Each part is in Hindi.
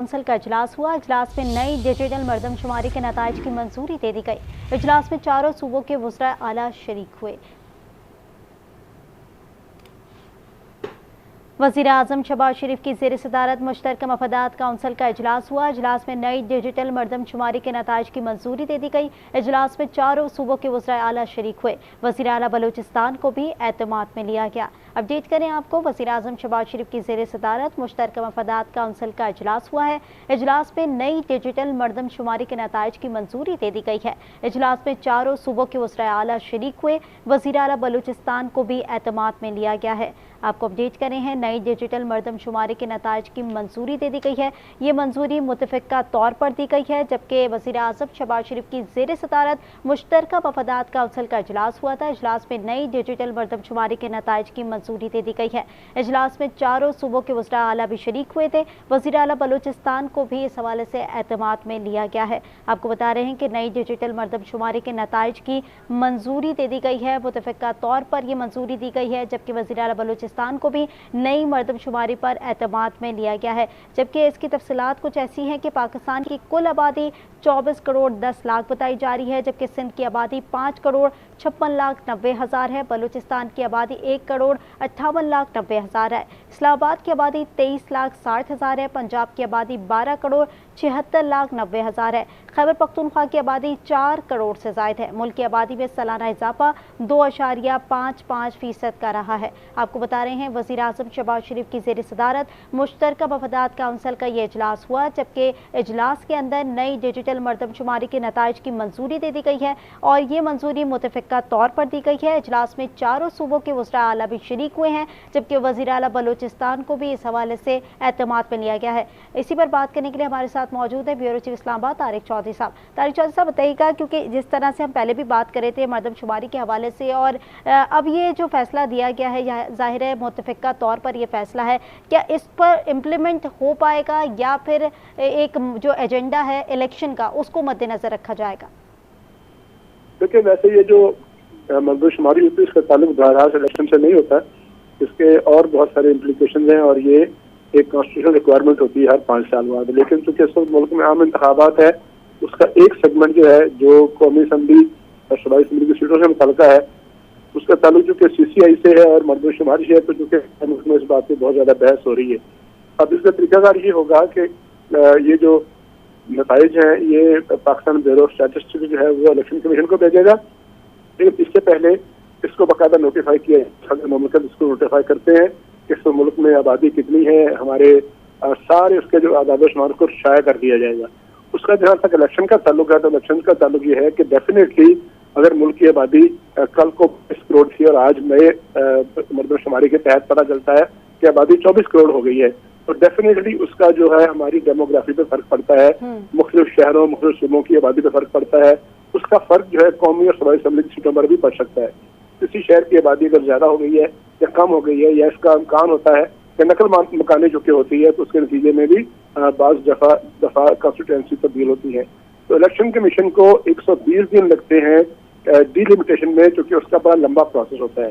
काउंसिल का इजलास हुआ। इजलास में नई डिजिटल मरदमशुमारी के नताइज की मंजूरी दे दी गई। इजलास में चारों सूबों के वज़रा आला शरीक हुए। वज़ीर-ए-आज़म शहबाज शरीफ की ज़ेर सदारत मुश्तरका मफादात काउंसिल का इजलास हुआ। इजलास में नई डिजिटल मरदमशुमारी के नताइज की मंजूरी दे दी गई। इजलास में चारों सूबों के वज़रा आला शरीक हुए। वज़ीर आला बलूचिस्तान को भी एतमाद में लिया गया। अपडेट करें आपको, वज़ीर-ए-आज़म शहबाज शरीफ की ज़ेर सदारत मुश्तरका मफादात काउंसिल का इजलास हुआ है। इजलास में नई डिजिटल मरदमशुमारी के नताइज की मंजूरी दे दी गई है। इजलास में चारों सूबों के वज़रा आला शरीक हुए। वज़ीर आला बलूचिस्तान को भी एतमाद में लिया गया है। आपको अपडेट करें हैं, नई डिजिटल मरदमशुमारी के नताइज की मंजूरी दे दी गई है। ये मंजूरी मुतफ़िक़ा तौर पर दी गई है, जबकि वज़ीर-ए-आज़म शहबाज शरीफ की ज़ेर सदारत मुश्तरका मफादात काउंसिल का इजलास हुआ था। इजलास में नई डिजिटल मरदमशुमारी के नताइज की मंजूरी दे दी गई है। इजलास में चारों सूबों के वज़रा आला भी शरीक हुए थे। वज़ीर आला बलूचिस्तान को भी इस हवाले से एतमाद में लिया गया है। आपको बता रहे हैं कि नई डिजिटल मरदमशुमारी के नताइज की मंजूरी दे दी गई है। मुतफ़िक़ा तौर पर यह मंजूरी दी गई है, जबकि वज़ीर आला बलूचिस्तान को भी नई मरदमशुमारी पर एतमाद में लिया गया है। जबकि इसकी तफसीलात कुछ ऐसी हैं कि पाकिस्तान की कुल आबादी 24 करोड़ 10 लाख बताई जा रही है, जबकि सिंध की आबादी 5 करोड़ 56 लाख 90 हज़ार है। बलूचिस्तान की आबादी 1 करोड़ 58 लाख 90 हज़ार है। इस्लामाबाद की आबादी 23 लाख 60 हज़ार है। पंजाब की आबादी 12 करोड़ 76 लाख 90 हज़ार है। खैबर पख्तूनख्वा की आबादी 4 करोड़ से ज़ायद है। मुल्क की आबादी में सालाना इजाफा 2.55% का रहा है। आपको बता रहे हैं, वज़ीर-ए-आज़म शहबाज शरीफ की ज़ेर सदारत मुश्तरका मफादात काउंसिल का ये इजलास हुआ, जबकि इजलास के अंदर नई डिजिटल मरदमशुमारी के नताइज की मंजूरी दे दी गई है और ये मंजूरी मुतफ़िक़ा तौर पर दी गई है। इजलास में चारों सूबों के वज़रा आला भी शरीक हुए हैं, जबकि वज़ीर आला बलूचिस्तान को भी इस हवाले से एतमाद में लिया गया है। इसी पर बात करने के लिए हमारे साथ मौजूद है ब्यूरो चीफ इस्लामाबाद तारिक चौधरी साहब। तारिक चौधरी साहब, बताइएगा, क्योंकि जिस तरह से हम पहले भी बात कर रहे थे मरदमशुमारी के हवाले से और अब ये जो फैसला दिया गया है, ज़ाहिर है मुतफ़िक़ा तौर पर यह फैसला है, क्या इस पर इम्प्लीमेंट हो पाएगा या फिर एक जो एजेंडा है इलेक्शन का उसको मद्देनजर रखा जाएगा? देखिए, वैसे ये जो मरदमशुमारी होती है इसका ताल्लुक बहरहाल इलेक्शन से नहीं होता, इसके और बहुत सारे इम्प्लीकेशन हैं और ये एक कॉन्स्टिट्यूशनल रिक्वायरमेंट होती है हर 5 साल बाद। लेकिन चूंकि इस वक्त मुल्क में आम इंतखाबात है, उसका एक सेगमेंट जो है जो कौमी असम्बली और सूबाई असम्बली की सीटों से मुतल्लिक़ है, उसका ताल्लुक जो कि CCI से है और मरदमशुमारी से है, तो चूंकि मुल्क में इस बात पर बहुत ज़्यादा बहस हो रही है। अब इसका तरीकाकार ये होगा कि ये जो नताइज हैं ये पाकिस्तान ब्यूरो ऑफ स्टैटिस्टिक्स जो है वो इलेक्शन कमीशन को भेजेगा, लेकिन इससे पहले इसको बाकायदा नोटिफाई किया अगर मुमलिकत इसको नोटिफाई करते हैं कि इस मुल्क में आबादी कितनी है, हमारे सारे उसके जो आदाद शुमार को शाया कर दिया जाएगा। उसका जहाँ तक इलेक्शन का ताल्लुक है, तो इलेक्शन का ताल्लुक ये है कि डेफिनेटली अगर मुल्क की आबादी कल को 20 करोड़ थी और आज नए मरदमशुमारी के तहत पता चलता है कि आबादी 24 करोड़ हो गई है, तो डेफिनेटली उसका जो है हमारी डेमोग्राफी पे फर्क पड़ता है, मुख्तलिफ शहरों मुख्तलिफ सूबों की आबादी पे फर्क पड़ता है। उसका फर्क जो है कौमी और सूबाई असम्बली की सीटों पर भी पड़ सकता है। किसी शहर की आबादी अगर ज्यादा हो गई है या कम हो गई है, या इसका इम्कान होता है कि नकल मकानी चुके होती है, तो उसके नतीजे में भी बाज़ दफा कंस्टिट्यूएंसी तब्दील होती है। तो इलेक्शन कमीशन को 120 दिन लगते हैं डिलिमिटेशन में, क्योंकि उसका बड़ा लंबा प्रोसेस होता है।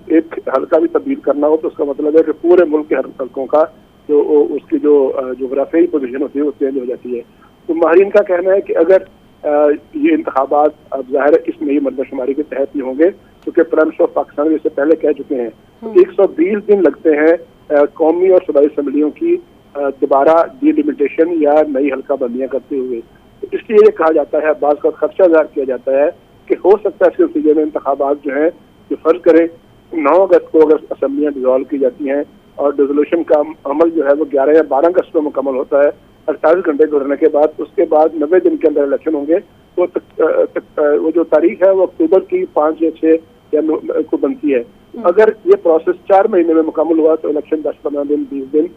एक हल्का भी तब्दील करना हो तो उसका मतलब है कि पूरे मुल्क के हर हल्कों का जो उसकी जो जोग्राफियाई पोजीशन होती है वो चेंज हो जाती है। तो माहिरीन का कहना है कि अगर ये इंतखाबात अब ज़ाहिर इस नई मरदमशुमारी के तहत ही होंगे, क्योंकि प्राइम मिनिस्टर ऑफ पाकिस्तान इससे पहले कह चुके हैं, तो 120 दिन लगते हैं कौमी और सूबाई असम्बलियों की दोबारा डिलिमिटेशन या नई हल्का बंदियाँ करते हुए। तो इसलिए ये कहा जाता है, बाज़ का खदशा ज़ाहिर किया जाता है कि हो सकता है इसके नतीजे में इंतखाबात जो हैं जो फर्ज करें 9 अगस्त को अगर असम्बलियाँ डिजॉल्व की जाती हैं और डिसोल्यूशन का अमल जो है वो 11 या 12 अगस्त को मुकम्मल होता है 48 घंटे गुजरने के बाद, उसके बाद 90 दिन के अंदर इलेक्शन होंगे, तो वो जो तारीख है वो अक्टूबर की 5 या 6 या को बनती है। अगर ये प्रोसेस 4 महीने में मुकम्मल हुआ तो इलेक्शन 10-15 दिन 20 दिन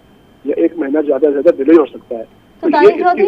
या 1 महीना ज़्यादा से ज़्यादा डिले हो सकता है। तो तारिक चौधरी,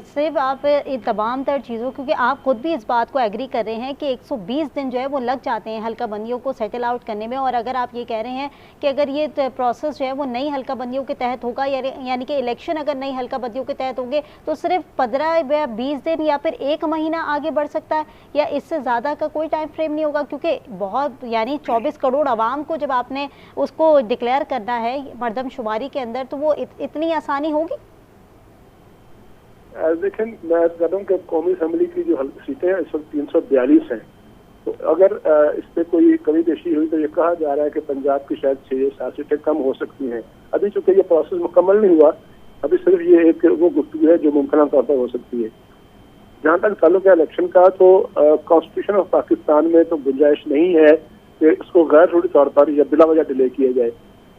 सिर्फ आप इन तमाम तर चीज़ों, क्योंकि आप खुद भी इस बात को एग्री कर रहे हैं कि 120 दिन जो है वो लग जाते हैं हल्का बंदियों को सेटल आउट करने में, और अगर आप ये कह रहे हैं कि अगर ये प्रोसेस जो है वो नई हल्का बंदियों के तहत होगा, यानी कि इलेक्शन अगर नई हल्का बंदियों के तहत होंगे, तो सिर्फ 15 या 20 दिन या फिर 1 महीना आगे बढ़ सकता है, या इससे ज़्यादा का कोई टाइम फ्रेम नहीं होगा? क्योंकि बहुत, यानी 24 करोड़ आवाम को जब आपने उसको डिक्लेयर करना है मरदमशुमारी के अंदर, तो वो इतनी आसानी होगी? देखें, मैं कह रहा हूँ कि कौमी असम्बली की जो सीटें हैं इस वक्त 342 हैं। तो अगर इस पर कोई कमी पेशी हुई तो ये कहा जा रहा है कि पंजाब की शायद 6-7 सीटें कम हो सकती हैं। अभी चूंकि ये प्रोसेस मुकम्मल नहीं हुआ, अभी सिर्फ ये एक वो गुफ्तगू है जो मुमकिन तौर पर हो सकती है। जहाँ तक ताल्लुक है इलेक्शन का, तो कॉन्स्टिट्यूशन ऑफ पाकिस्तान में तो गुंजाइश नहीं है कि इसको गैर जरूरी तौर पर या बिला वजह डिले किया जाए।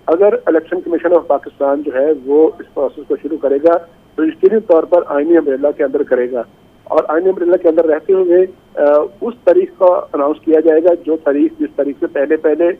अगर इलेक्शन कमीशन ऑफ पाकिस्तान जो है वो इस प्रोसेस को शुरू करेगा तो यकीनी तौर पर आईनी अम्ब्रेला के अंदर करेगा, और आईनी अम्ब्रेला के अंदर रहते हुए उस तारीख का अनाउंस किया जाएगा जो तारीख जिस तारीख से पहले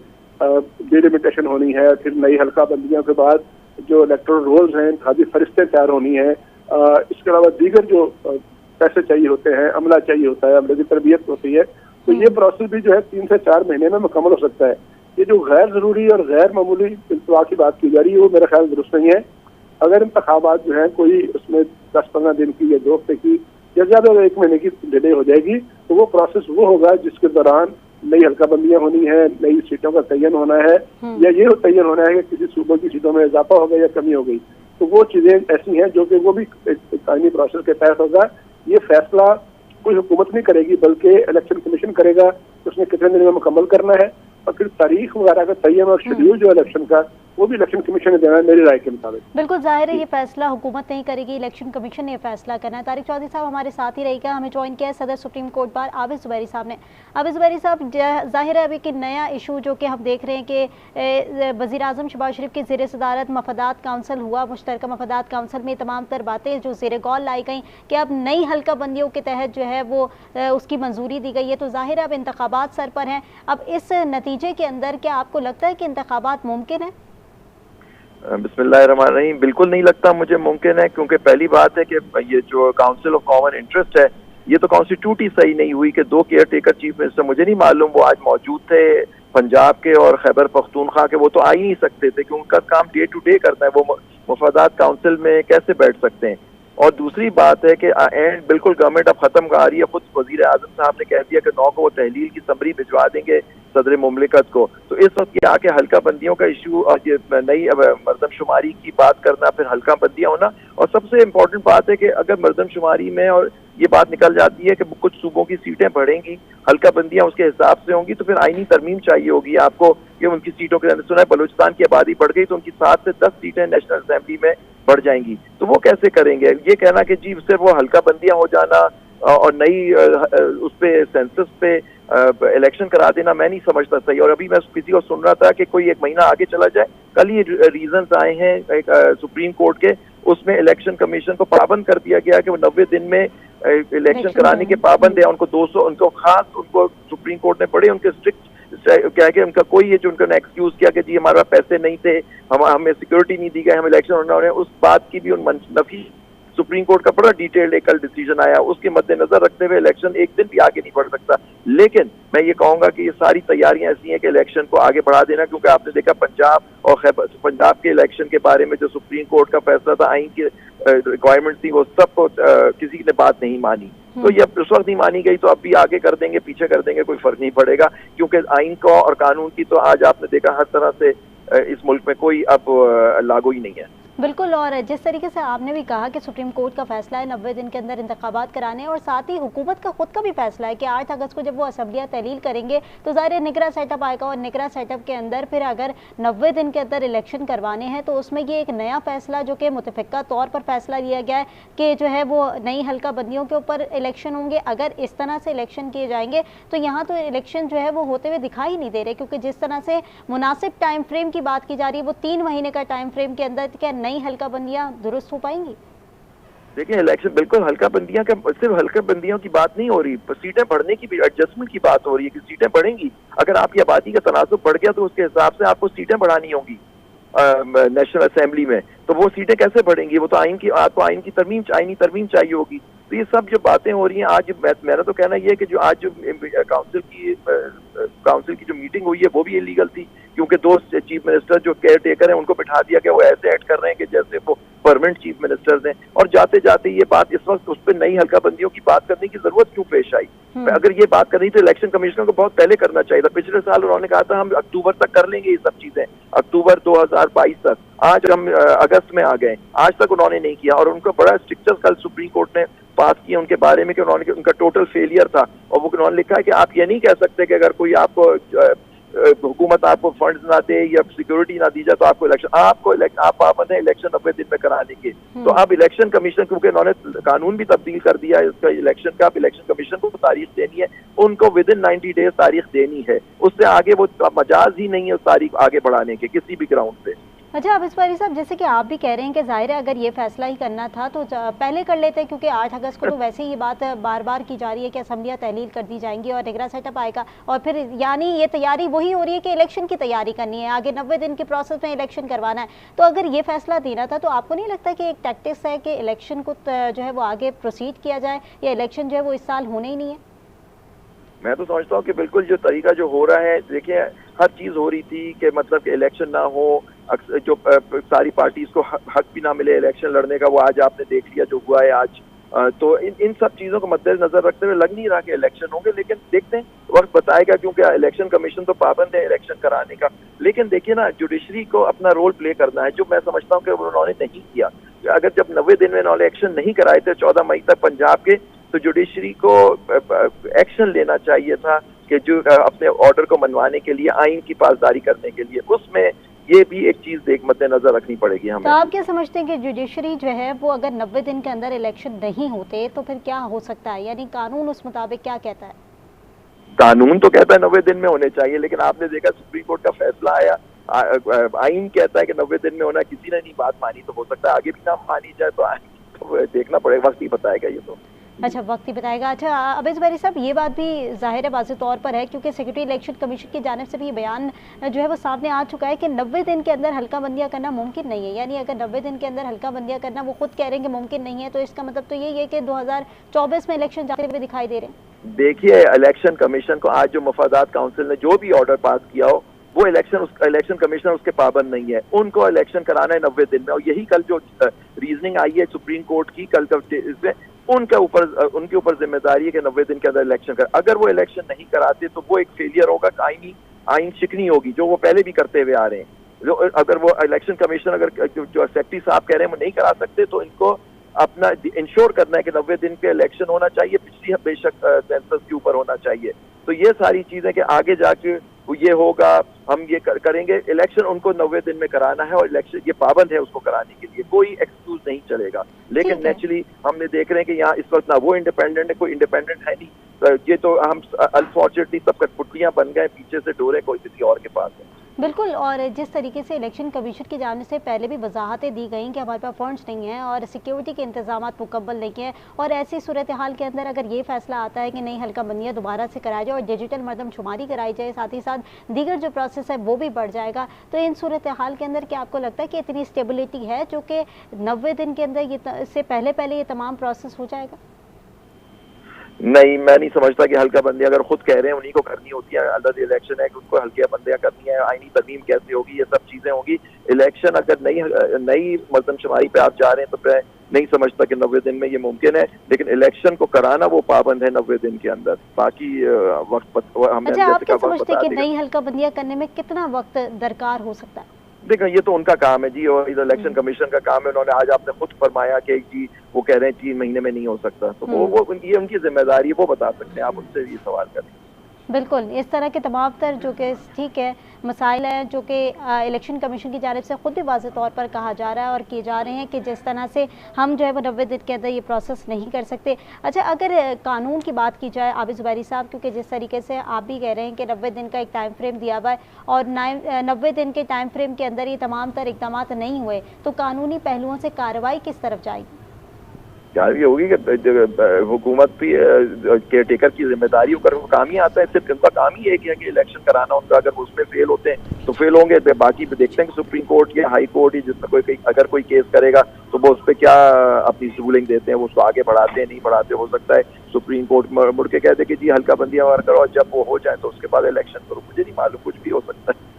डिलिमिटेशन होनी है, फिर नई हल्का बंदियों के बाद जो इलेक्टोरल रोल्स हैं, इंतखाबी फरिश्ते तैयार होनी है, इसके अलावा दीगर जो पैसे चाहिए होते हैं, अमला चाहिए होता है, अमले की तरबियत होती है, तो ये प्रोसेस भी जो है 3 से 4 महीने में मुकम्मल हो सकता है। ये जो गैर जरूरी और गैर मामूली इंतवा की बात की जा रही है वो मेरा ख्याल दुरुस्त नहीं है। अगर इंतखाबात जो है कोई उसमें 10-15 दिन की या 2 हफ्ते की या ज्यादा 1 महीने की डिले हो जाएगी, तो वो प्रोसेस वो होगा जिसके दौरान नई हल्का बंदियां होनी है, नई सीटों का तयन होना है, या ये तयन होना है कि किसी सूबों की सीटों में इजाफा हो गया या कमी हो गई। तो वो चीजें ऐसी हैं जो कि वो भी कानूनी प्रोसेस के तहत होगा। ये फैसला कोई हुकूमत नहीं करेगी बल्कि इलेक्शन कमीशन करेगा, उसने कितने दिन में मुकम्मल करना है, और फिर तारीख वगैरह का तयन और शेड्यूल जो इलेक्शन का वो भी इलेक्शन कमीशन ने देना है मेरी राय के मुताबिक। बिल्कुल जाहिर है ये फैसला हुकूमत नहीं करेगी, इलेक्शन कमीशन ने फैसला करना है। तारिक चौधरी साहब हमारे साथ ही रहेगा, हमें ज्वाइन किया है सदर supreme court bar Abid Zubairi साहब ने। आबिद ज़ुबैरी साहब, जाहिर है अभी कि नया इशू जो कि हम देख रहे हैं कि वज़ीर आज़म शहबाज शरीफ की ज़ेर सदारत मफादात काउंसिल हुआ, मुश्तरका मफादात काउंसिल में तमाम तर बातें जो ज़ेर गौर लाई गई कि अब नई हल्का बंदियों के तहत जो है वो उसकी मंजूरी दी गई है। तो जाहिर है अब इंतखाबात सर पर हैं, अब इस नतीजे के अंदर क्या आपको लगता है कि इंतखाबात मुमकिन है? बिस्मिल्लाहिर्रहमानिर्रहीम, बिल्कुल नहीं लगता मुझे मुमकिन है, क्योंकि पहली बात है कि ये जो काउंसिल ऑफ कॉमन इंटरेस्ट है ये तो कॉन्स्टिट्यूट ही सही नहीं हुई कि 2 केयर टेकर चीफ मिनिस्टर, मुझे नहीं मालूम वो आज मौजूद थे पंजाब के और खैबर पख्तूनख्वा के, वो तो आ ही नहीं सकते थे कि उनका काम डे टू डे करना है, वो मफादात काउंसिल में कैसे बैठ सकते हैं। और दूसरी बात है कि एंड बिल्कुल गवर्नमेंट अब खत्म कर रही है, खुद वजीर आजम साहब ने कह दिया कि 9 को वो तहलील की समरी भिजवा देंगे सदर मुमलिकत को। तो इस वक्त ये आके हल्का बंदियों का इशू और ये नई मरदमशुमारी की बात करना, फिर हल्का बंदियां होना, और सबसे इम्पोर्टेंट बात है कि अगर मरदमशुमारी में और ये बात निकल जाती है कि कुछ सूबों की सीटें बढ़ेंगी, हल्का बंदियां उसके हिसाब से होंगी, तो फिर आईनी तरमीम चाहिए होगी आपको कि उनकी सीटों के अंदर, सुना है बलूचिस्तान की आबादी बढ़ गई तो उनकी 7 से 10 सीटें नेशनल असेंबली में बढ़ जाएंगी, तो वो कैसे करेंगे? ये कहना कि जी सिर्फ वो हल्का बंदियां हो जाना और नई उस पे सेंसस पे इलेक्शन करा देना मैं नहीं समझता सही। और अभी मैं किसी को सुन रहा था कि कोई 1 महीना आगे चला जाए, कल ही रीजंस आए हैं सुप्रीम कोर्ट के, उसमें इलेक्शन कमीशन को पाबंद कर दिया गया कि वो 90 दिन में इलेक्शन कराने के पाबंद है। उनको 200 उनको सुप्रीम कोर्ट ने बड़े उनके स्ट्रिक्ट क्या है कि उनका कोई ये जो उन्होंने एक्सक्यूज किया कि जी हमारे पास पैसे नहीं थे, हमें सिक्योरिटी नहीं दी गई, हम इलेक्शन होना हो रहे हैं, उस बात की भी उन नफी सुप्रीम कोर्ट का बड़ा डिटेल्ड एक कल डिसीजन आया, उसके मद्देनजर रखते हुए इलेक्शन एक दिन भी आगे नहीं बढ़ सकता। लेकिन मैं ये कहूंगा कि ये सारी तैयारियां ऐसी हैं कि इलेक्शन को आगे बढ़ा देना, क्योंकि आपने देखा पंजाब और पंजाब के इलेक्शन के बारे में जो सुप्रीम कोर्ट का फैसला था, आइन की रिक्वायरमेंट थी, वो सबको किसी ने बात नहीं मानी, तो ये उस वक्त नहीं मानी गई तो अब भी आगे कर देंगे पीछे कर देंगे कोई फर्क नहीं पड़ेगा, क्योंकि आइन को और कानून की तो आज आपने देखा हर तरह से इस मुल्क में कोई अब लागू ही नहीं है। बिल्कुल, और जिस तरीके से आपने भी कहा कि सुप्रीम कोर्ट का फैसला है 90 दिन के अंदर इंतखाबात कराने, और साथ ही हुकूमत का खुद का भी फैसला है कि 8 अगस्त को जब वो असम्बलियाँ तहलील करेंगे तो ज़ाहिर निगरां सेटअप आएगा, और निगरां सेटअप के अंदर फिर अगर 90 दिन के अंदर इलेक्शन करवाने हैं तो उसमें ये एक नया फैसला जो कि मुतफ़िक़ा तौर पर फैसला लिया गया है कि जो है वो नई हल्का बंदियों के ऊपर इलेक्शन होंगे। अगर इस तरह से इलेक्शन किए जाएंगे तो यहाँ तो इलेक्शन जो है वो होते हुए दिखाई नहीं दे रहे, क्योंकि जिस तरह से मुनासिब टाइम फ्रेम की बात की जा रही है वो 3 महीने का टाइम फ्रेम के अंदर क्या नई हल्का बंदियां दुरुस्त हो पाएंगी? देखिए इलेक्शन बिल्कुल हल्का बंदियां का, सिर्फ हल्का बंदियों की बात नहीं हो रही, सीटें बढ़ने की भी एडजस्टमेंट की बात हो रही है कि सीटें बढ़ेंगी। अगर आपकी आबादी का तनासुब बढ़ गया तो उसके हिसाब से आपको सीटें बढ़ानी होंगी नेशनल असेंबली में, तो वो सीटें कैसे बढ़ेंगी? वो तो आपको आईनी तरमीम चाहिए होगी। तो ये सब जो बातें हो रही हैं आज, मेरा तो कहना ये है कि जो आज जो काउंसिल की जो मीटिंग हुई है वो भी इलीगल थी, क्योंकि 2 चीफ मिनिस्टर जो केयर टेकर हैं उनको बिठा दिया गया, वो ऐसे एक्ट कर रहे हैं कि जैसे वो परमानेंट चीफ मिनिस्टर्स हैं, और जाते जाते ये बात इस वक्त उस पर नई हल्का बंदियों की बात करने की जरूरत क्यों पेश आई? अगर ये बात करनी तो इलेक्शन कमीशन को बहुत पहले करना चाहिए था। पिछले साल उन्होंने कहा था हम अक्टूबर तक कर लेंगे ये सब चीजें, अक्टूबर 2022 तक। आज हम अगस्त में आ गए, आज तक उन्होंने नहीं किया, और उनको बड़ा स्ट्रिक्चर कल सुप्रीम कोर्ट ने पास किया उनके बारे में कि उन्होंने उनका टोटल फेलियर था, और वो उन्होंने लिखा है कि आप ये नहीं कह सकते कि अगर कोई आपको हुकूमत आपको फंड्स ना दे या सिक्योरिटी ना दी जाए तो आपको आप पाबंद है इलेक्शन 90 दिन में कराने के। तो अब इलेक्शन कमीशन, क्योंकि उन्होंने कानून भी तब्दील कर दिया है इसका इलेक्शन का, अब इलेक्शन कमीशन को तारीख देनी है, उनको विद इन 90 डेज तारीख देनी है, उससे आगे वो मजाज ही नहीं है उस तारीख आगे बढ़ाने के किसी भी ग्राउंड पे। अच्छा, अब इस बारी साहब जैसे कि आप भी कह रहे हैं कि जाहिर है अगर ये फैसला ही करना था तो पहले कर लेते, क्योंकि 8 अगस्त को तो वैसे ही ये बात बार बार की जा रही है कि असम्बलियाँ तहलील कर दी जाएंगी और निगरान सेटअप आएगा, और फिर यानी ये तैयारी वही हो रही है कि इलेक्शन की तैयारी करनी है, आगे 90 दिन के प्रोसेस में इलेक्शन करवाना है। तो अगर ये फैसला देना था तो आपको नहीं लगता कि एक टैक्टिक्स है कि इलेक्शन को जो है वो आगे प्रोसीड किया जाए, या इलेक्शन जो है वो इस साल होने ही नहीं है? मैं तो समझता हूँ कि बिल्कुल जो तरीका जो हो रहा है, देखिए हर चीज हो रही थी कि मतलब कि इलेक्शन ना हो, जो सारी पार्टीज को हक भी ना मिले इलेक्शन लड़ने का, वो आज आपने देख लिया जो हुआ है आज। तो इन सब चीजों को मद्देनजर रखते हुए लग नहीं रहा कि इलेक्शन होंगे, लेकिन देखते हैं वक्त बताएगा, क्योंकि इलेक्शन कमीशन तो पाबंद है इलेक्शन कराने का। लेकिन देखिए ना, जुडिशरी को अपना रोल प्ले करना है, जो मैं समझता हूँ कि उन्होंने नहीं किया। अगर जब 90 दिन में उन्होंने एक्शन नहीं कराए थे 14 मई तक पंजाब के, तो जुडिशरी को एक्शन लेना चाहिए था कि जो अपने ऑर्डर को मनवाने के लिए, आइन की पासदारी करने के लिए, उसमें ये भी एक चीज मद्देनजर रखनी पड़ेगी हमें। तो आप क्या समझते हैं कि जुडिशरी जो है वो अगर 90 दिन के अंदर इलेक्शन नहीं होते तो फिर क्या हो सकता है, यानी कानून उस मुताबिक क्या कहता है? कानून तो कहता है 90 दिन में होने चाहिए, लेकिन आपने देखा सुप्रीम कोर्ट का फैसला आया, आइन कहता है कि 90 दिन में होना, किसी ने नहीं बात मानी, तो हो सकता है आगे भी ना मानी जाए, तो आइन तो देखना पड़ेगा, वक्त ही बताएगा ये तो। अच्छा, वक्त ही बताएगा। अच्छा, अब इस बारी साहब ये बात भी जाहिर है वाज़ेह तौर पर है, क्योंकि सेक्रेटरी इलेक्शन कमीशन की जानिब से भी ये बयान जो है वो सामने आ चुका है कि 90 दिन के अंदर हल्का बंदियाँ करना मुमकिन नहीं है। यानी अगर 90 दिन के अंदर हल्का बंदियाँ करना वो खुद कह रहे हैं कि मुमकिन नहीं है, तो इसका मतलब तो यही है कि 2024 में इलेक्शन जाते हुए दिखाई दे रहे हैं। देखिए, इलेक्शन कमीशन को आज जो मफादात काउंसिल ने जो भी ऑर्डर पास किया हो, वो इलेक्शन कमिश्नर उसके पाबंद नहीं है, उनको इलेक्शन कराना है 90 दिन में। और यही कल जो रीजनिंग आई है सुप्रीम कोर्ट की कल का, इसमें उनके ऊपर जिम्मेदारी है कि 90 दिन के अंदर इलेक्शन कर। अगर वो इलेक्शन नहीं कराते तो वो एक फेलियर होगा, आइन शिकनी होगी, जो वो पहले भी करते हुए आ रहे हैं। अगर वो इलेक्शन कमीशन, अगर जो सेक्रेटरी साहब कह रहे हैं वो नहीं करा सकते, तो इनको अपना इंश्योर करना है कि 90 दिन के इलेक्शन होना चाहिए, पिछली बेशक सेंसस के ऊपर होना चाहिए। तो ये सारी चीजें कि आगे जाके ये होगा, हम ये करेंगे, इलेक्शन उनको 90 दिन में कराना है, और इलेक्शन ये पाबंद है उसको कराने के लिए, कोई एक्सक्यूज नहीं चलेगा। लेकिन नेचुरली हमने देख रहे हैं कि यहाँ इस वक्त ना वो इंडिपेंडेंट है, कोई इंडिपेंडेंट है नहीं, ये तो हम अनफॉर्चुनेटली सब कठपुतलियां बन गए, पीछे से डोरे कोई किसी और के पास है। बिल्कुल, और जिस तरीके से इलेक्शन कमीशन की जानिब से पहले भी वजाहतें दी गई कि हमारे पास फंड्स नहीं हैं और सिक्योरिटी के इंतजाम मुकम्मल नहीं है, और ऐसी सूरत हाल के अंदर अगर ये फैसला आता है कि नहीं, हल्का बंदियाँ दोबारा से कराई जाए और डिजिटल मरदमशुमारी कराई जाए, साथ ही साथ दीगर जो प्रोसेस है वो भी बढ़ जाएगा, तो इन सूरत हाल के अंदर क्या आपको लगता है कि इतनी स्टेबिलिटी है जो कि 90 दिन के अंदर इससे पहले ये तमाम प्रोसेस हो जाएगा? नहीं, मैं नहीं समझता कि हल्का बंदियां अगर खुद कह रहे हैं उन्हीं को करनी होती है। अलग इलेक्शन है कि उनको हल्की बंदियां करनी है, आईनी तरमीम कैसे होगी, ये सब चीजें होगी। इलेक्शन अगर नई मरदमशुमारी पे आप जा रहे हैं तो मैं नहीं समझता कि 90 दिन में ये मुमकिन है, लेकिन इलेक्शन को कराना वो पाबंद है 90 दिन के अंदर। बाकी वक्त हमें। अच्छा, आप क्या समझते हैं कि नई हल्का बंदियां करने में कितना वक्त दरकार हो सकता है? देखो, ये तो उनका काम है जी, और इलेक्शन कमीशन का काम है। उन्होंने आज आपने खुद फरमाया कि जी वो कह रहे हैं 3 महीने में नहीं हो सकता, तो वो ये उनकी जिम्मेदारी है, वो बता सकते हैं, आप उनसे ये सवाल करें। बिल्कुल, इस तरह के तमाम तर जो कि ठीक है मसाइल हैं जो कि इलेक्शन कमीशन की जानिब से खुद भी वाज़ेह तौर पर कहा जा रहा है और किए जा रहे हैं कि जिस तरह से हम जो है वो 90 दिन के अंदर ये प्रोसेस नहीं कर सकते। अच्छा, अगर कानून की बात की जाए आबिद ज़ुबैरी साहब, क्योंकि जिस तरीके से आप भी कह रहे हैं कि 90 दिन का एक टाइम फ्रेम दिया हुआ है और 90 दिन के टाइम फ्रेम के अंदर ये तमाम तर इक़दाम नहीं हुए, तो कानूनी पहलुओं से कार्रवाई किस तरफ जाएगी? यार ये होगी कि हुकूमत भी केयर टेकर की जिम्मेदारी ऊपर काम ही आता है। सिर्फ उनका काम ही एक है कि इलेक्शन कराना उनका। अगर उसमें फेल होते हैं तो फेल होंगे, बाकी पे देखते हैं कि सुप्रीम कोर्ट या हाई कोर्ट या जिसमें अगर कोई केस करेगा तो वो उस पर क्या अपनी रूलिंग देते हैं, वो उसको आगे बढ़ाते हैं नहीं बढ़ाते। हो सकता है सुप्रीम कोर्ट मुड़ के कहते कि जी हल्का बंदियां वार करो और जब वो हो जाए तो उसके बाद इलेक्शन करो। मुझे नहीं मालूम, कुछ भी हो सकता है।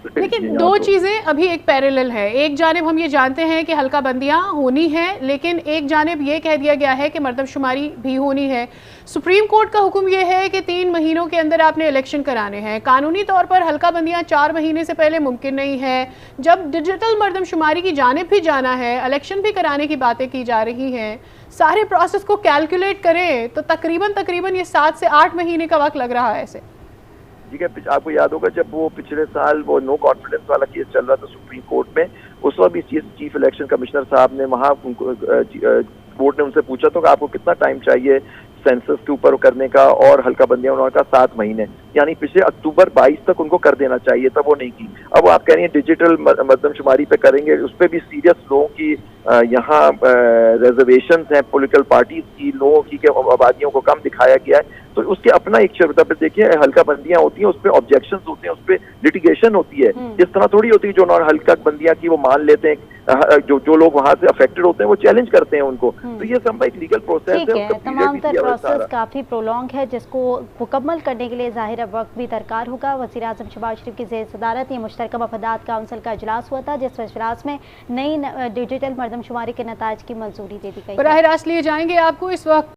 लेकिन दो चीजें अभी एक पैरेलल है। एक जानिब हम ये जानते हैं कि हल्का बंदियां होनी है, लेकिन एक जानिब ये कह दिया गया है कि मर्दमशुमारी भी होनी है। सुप्रीम कोर्ट का हुक्म ये है कि 3 महीनों के अंदर आपने इलेक्शन कराने हैं। कानूनी तौर पर हल्का बंदियां 4 महीने से पहले मुमकिन नहीं है। जब डिजिटल मर्दमशुमारी की जानिब भी जाना है, इलेक्शन भी कराने की बातें की जा रही हैं, सारे प्रोसेस को कैलकुलेट करें तो तकरीबन ये 7 से 8 महीने का वक्त लग रहा है ऐसे। ठीक है, आपको याद होगा जब वो पिछले साल वो नो कॉन्फिडेंस वाला केस चल रहा था सुप्रीम कोर्ट में, उस वक्त भी चीफ इलेक्शन कमिश्नर साहब ने वहाँ कोर्ट ने उनसे पूछा तो कि आपको कितना टाइम चाहिए सेंसस के ऊपर करने का, और हल्का बंदियां उन्होंने कहा 7 महीने, यानी पिछले अक्टूबर 22 तक उनको कर देना चाहिए, तब वो नहीं की। अब आप कह रही हैं डिजिटल मर्दमशुमारी पे करेंगे, उस पर भी सीरियस लोगों की यहाँ रिजर्वेशंस हैं पॉलिटिकल पार्टीज की, लोगों की के आबादियों को कम दिखाया गया है, तो उसके अपना एक शब्द पे देखिए हल्का बंदियां होती हैं, उस पर ऑब्जेक्शन होते हैं, उस पर लिटिगेशन होती है। इस तरह थोड़ी होती है जो नॉन हल्का बंदियां की वो मान लेते हैं, जो लोग वहां से अफेक्टेड होते हैं वो चैलेंज करते हैं उनको। तो ये सब एक लीगल प्रोसेस है, तमाम तर प्रोसेस काफी प्रोलॉन्ग है जिसको मुकम्मल करने के लिए जाहिर वक्त भी दरकार होगा। वज़ीर आज़म शहबाज शरीफ की ज़ेर सदारत ये मुश्तरका मफादात काउंसिल का इजलास हुआ था, जिस इजलास में नई डिजिटल मर्दमशुमारी के नताइज की मंजूरी दे दी गई। बराह रास्त लिए जाएंगे आपको इस वक्त